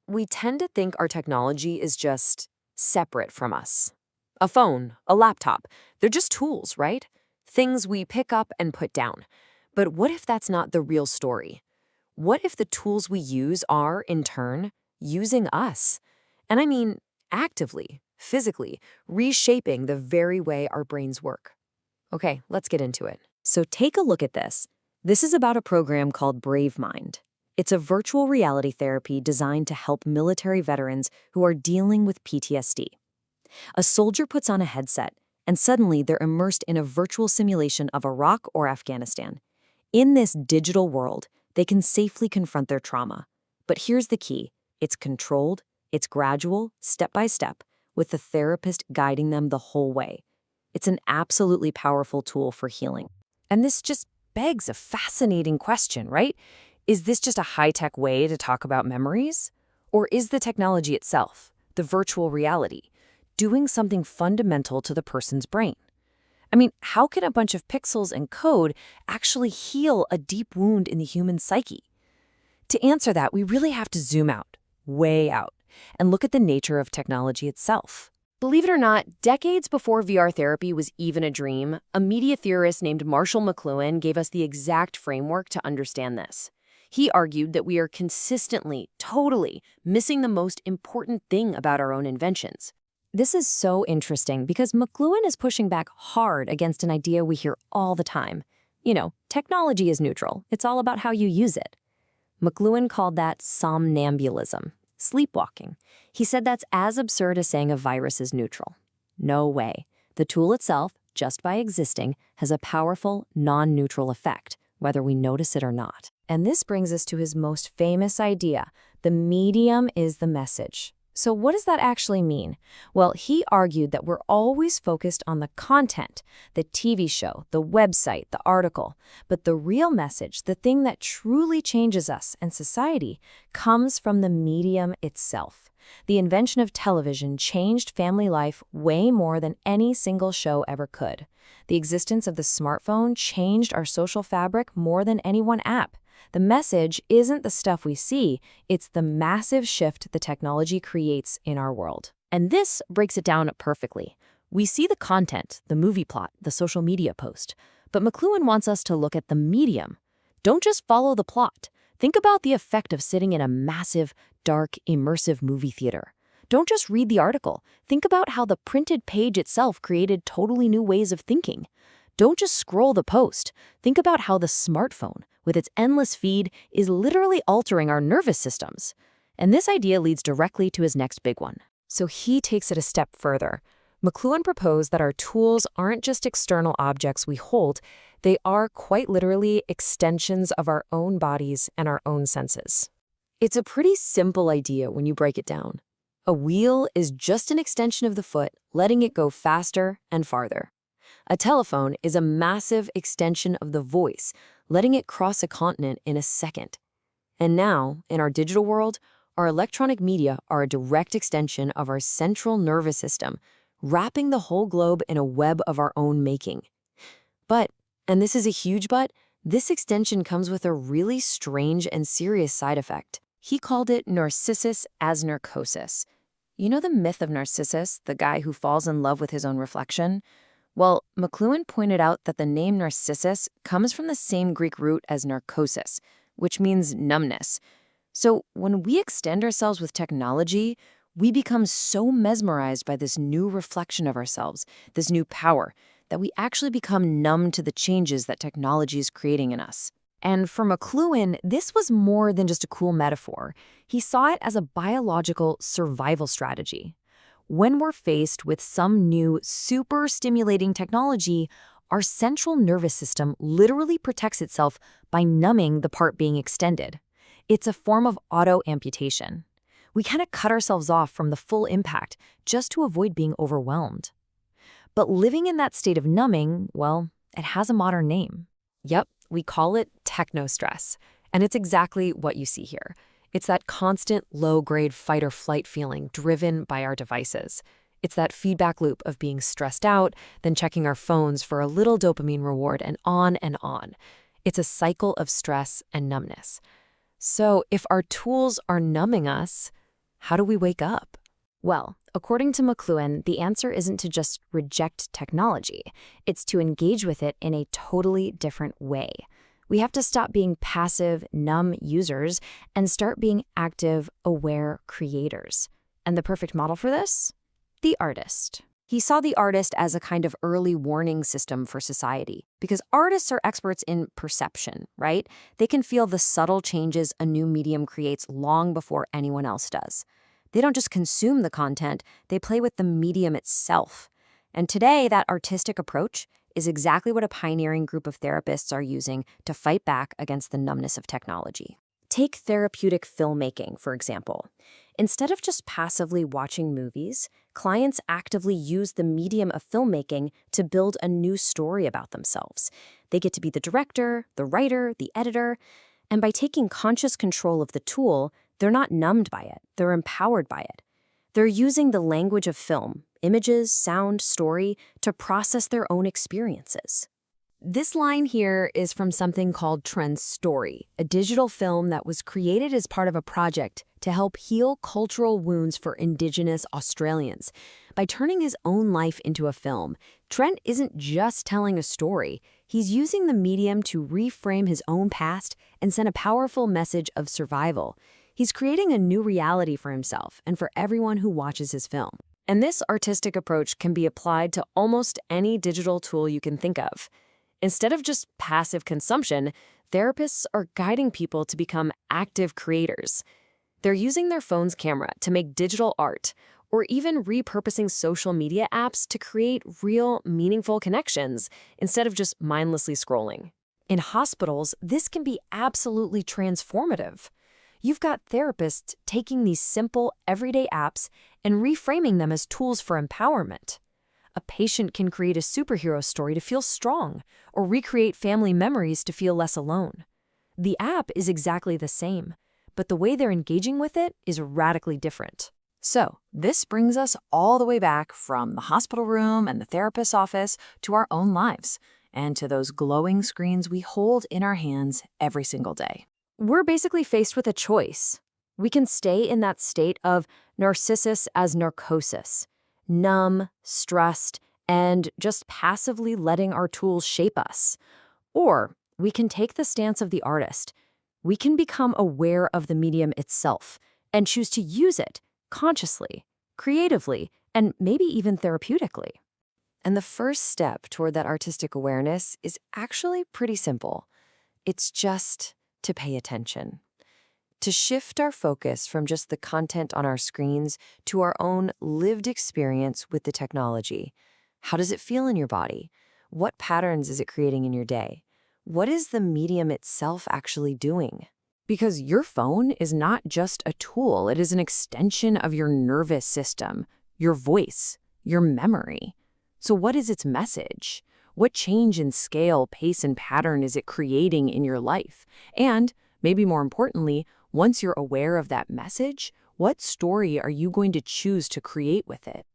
We tend to think our technology is just separate from us. A phone, a laptop, they're just tools, right? Things we pick up and put down. But what if that's not the real story? What if the tools we use are, in turn, using us? And I mean, actively, physically, reshaping the very way our brains work. Okay, let's get into it. So take a look at this. This is about a program called BraveMind. It's a virtual reality therapy designed to help military veterans who are dealing with PTSD. A soldier puts on a headset, and suddenly they're immersed in a virtual simulation of Iraq or Afghanistan. In this digital world, they can safely confront their trauma. But here's the key. It's controlled, it's gradual, step by step, with the therapist guiding them the whole way. It's an absolutely powerful tool for healing. And this just begs a fascinating question, right? Is this just a high-tech way to talk about memories? Or is the technology itself, the virtual reality, doing something fundamental to the person's brain? I mean, how can a bunch of pixels and code actually heal a deep wound in the human psyche? To answer that, we really have to zoom out, way out, and look at the nature of technology itself. Believe it or not, decades before VR therapy was even a dream, a media theorist named McLuhan gave us the exact framework to understand this. He argued that we are consistently, totally, missing the most important thing about our own inventions. This is so interesting because McLuhan is pushing back hard against an idea we hear all the time. Technology is neutral. It's all about how you use it. McLuhan called that somnambulism, sleepwalking. He said that's as absurd as saying a virus is neutral. No way. The tool itself, just by existing, has a powerful, non-neutral effect, whether we notice it or not. And this brings us to his most famous idea: the medium is the message. So what does that actually mean? Well, he argued that we're always focused on the content, the TV show, the website, the article. But the real message, the thing that truly changes us and society, comes from the medium itself. The invention of television changed family life way more than any single show ever could. The existence of the smartphone changed our social fabric more than any one app. The message isn't the stuff we see, it's the massive shift the technology creates in our world. And this breaks it down perfectly. We see the content, the movie plot, the social media post. But McLuhan wants us to look at the medium. Don't just follow the plot. Think about the effect of sitting in a massive, dark, immersive movie theater. Don't just read the article. Think about how the printed page itself created totally new ways of thinking. Don't just scroll the post. Think about how the smartphone, with its endless feed, is literally altering our nervous systems. And this idea leads directly to his next big one. So he takes it a step further. McLuhan proposed that our tools aren't just external objects we hold, they are quite literally extensions of our own bodies and our own senses. It's a pretty simple idea when you break it down. A wheel is just an extension of the foot, letting it go faster and farther. A telephone is a massive extension of the voice, letting it cross a continent in a second. And now, in our digital world, our electronic media are a direct extension of our central nervous system, wrapping the whole globe in a web of our own making. But, and this is a huge but, this extension comes with a really strange and serious side effect. He called it Narcissus as narcosis. You know the myth of Narcissus, the guy who falls in love with his own reflection? Well, McLuhan pointed out that the name Narcissus comes from the same Greek root as narcosis, which means numbness. So when we extend ourselves with technology, we become so mesmerized by this new reflection of ourselves, this new power, that we actually become numb to the changes that technology is creating in us. And for McLuhan, this was more than just a cool metaphor. He saw it as a biological survival strategy. When we're faced with some new, super stimulating technology, our central nervous system literally protects itself by numbing the part being extended. It's a form of auto-amputation. We kind of cut ourselves off from the full impact just to avoid being overwhelmed. But living in that state of numbing, well, it has a modern name. Yep, we call it technostress. And it's exactly what you see here. It's that constant low-grade fight-or-flight feeling driven by our devices. It's that feedback loop of being stressed out, then checking our phones for a little dopamine reward, and on and on. It's a cycle of stress and numbness. So if our tools are numbing us, how do we wake up? Well, according to McLuhan, the answer isn't to just reject technology. It's to engage with it in a totally different way. We have to stop being passive, numb users and start being active, aware creators. And the perfect model for this? The artist. He saw the artist as a kind of early warning system for society, because artists are experts in perception, right? They can feel the subtle changes a new medium creates long before anyone else does. They don't just consume the content, they play with the medium itself. And today, that artistic approach is exactly what a pioneering group of therapists are using to fight back against the numbness of technology. Take therapeutic filmmaking, for example. Instead of just passively watching movies, clients actively use the medium of filmmaking to build a new story about themselves. They get to be the director, the writer, the editor, and by taking conscious control of the tool, they're not numbed by it, they're empowered by it. They're using the language of film, images, sound, story, to process their own experiences. This line here is from something called Trent's Story, a digital film that was created as part of a project to help heal cultural wounds for Indigenous Australians. By turning his own life into a film, Trent isn't just telling a story. He's using the medium to reframe his own past and send a powerful message of survival. He's creating a new reality for himself and for everyone who watches his film. And this artistic approach can be applied to almost any digital tool you can think of. Instead of just passive consumption, therapists are guiding people to become active creators. They're using their phone's camera to make digital art, or even repurposing social media apps to create real, meaningful connections instead of just mindlessly scrolling. In hospitals, this can be absolutely transformative. You've got therapists taking these simple, everyday apps and reframing them as tools for empowerment. A patient can create a superhero story to feel strong, or recreate family memories to feel less alone. The app is exactly the same, but the way they're engaging with it is radically different. So, this brings us all the way back from the hospital room and the therapist's office to our own lives, and to those glowing screens we hold in our hands every single day. We're basically faced with a choice. We can stay in that state of narcissus as narcosis, numb, stressed, and just passively letting our tools shape us. Or we can take the stance of the artist. We can become aware of the medium itself and choose to use it consciously, creatively, and maybe even therapeutically. And the first step toward that artistic awareness is actually pretty simple. It's just to pay attention. To shift our focus from just the content on our screens to our own lived experience with the technology. How does it feel in your body? What patterns is it creating in your day? What is the medium itself actually doing? Because your phone is not just a tool, it is an extension of your nervous system, your voice, your memory. So what is its message? What change in scale, pace, and pattern is it creating in your life? And, maybe more importantly, once you're aware of that message, what story are you going to choose to create with it?